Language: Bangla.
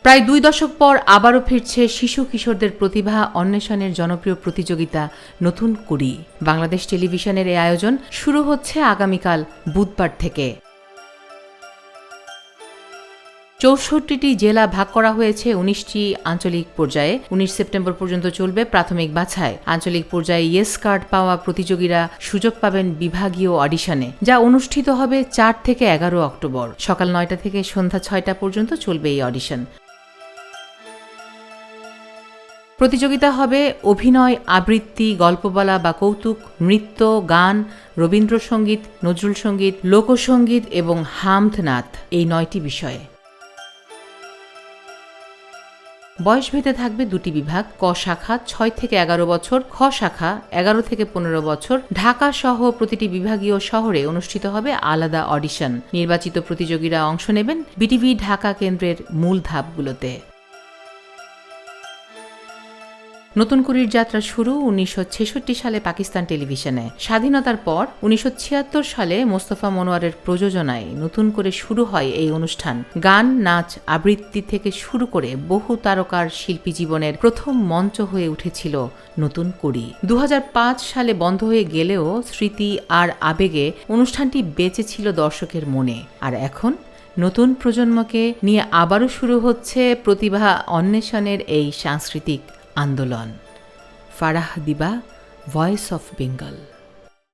প্রায় 2 দশক পর আবারও ফিরছে শিশু কিশোরদের প্রতিভা অন্বেষণের জনপ্রিয় প্রতিযোগিতা নতুন কুড়ি। বাংলাদেশ টেলিভিশনের এই আয়োজন শুরু হচ্ছে আগামীকাল বুধবার থেকে। ৬৪টি জেলা ভাগ করা হয়েছে ১৯টি আঞ্চলিক পর্যায়ে। ১৯ সেপ্টেম্বর পর্যন্ত চলবে প্রাথমিক বাছাই। আঞ্চলিক পর্যায়ে ইয়েস কার্ড পাওয়া প্রতিযোগীরা সুযোগ পাবেন বিভাগীয় অডিশনে, যা অনুষ্ঠিত হবে ৪ থেকে ১১ অক্টোবর। সকাল ৯টা থেকে সন্ধ্যা ৬টা পর্যন্ত চলবে এই অডিশন। প্রতিযোগিতা হবে অভিনয়, আবৃত্তি, গল্প বলা বা কৌতুক, নৃত্য, গান, রবীন্দ্রসঙ্গীত, নজরুল সঙ্গীত, লোকসঙ্গীত এবং হামদ নাত, এই ৯টি বিষয়ে। বয়সভেদে থাকবে ২টি বিভাগ। ক শাখা ৬ থেকে ১১ বছর, খ শাখা ১১ থেকে ১৫ বছর। ঢাকা সহ প্রতিটি বিভাগীয় শহরে অনুষ্ঠিত হবে আলাদা অডিশন। নির্বাচিত প্রতিযোগীরা অংশ নেবেন বিটিভি ঢাকা কেন্দ্রের মূল ধাপগুলোতে। নতুন কুড়ির যাত্রা শুরু ১৯৬৬ সালে পাকিস্তান টেলিভিশনে। স্বাধীনতার পর ১৯৭৬ সালে মোস্তফা মনোয়ারের প্রযোজনায় নতুন করে শুরু হয় এই অনুষ্ঠান। গান, নাচ, আবৃত্তি থেকে শুরু করে বহু তারকার শিল্পী জীবনের প্রথম মঞ্চ হয়ে উঠেছিল নতুন কুড়ি। ২০০৫ সালে বন্ধ হয়ে গেলেও স্মৃতি আর আবেগে অনুষ্ঠানটি বেঁচে ছিল দর্শকের মনে। আর এখন নতুন প্রজন্মকে নিয়ে আবারও শুরু হচ্ছে প্রতিভা অন্বেষণের এই সাংস্কৃতিক আন্দোলন। ফারাহ দিবা, ভয়েস অফ বেঙ্গল।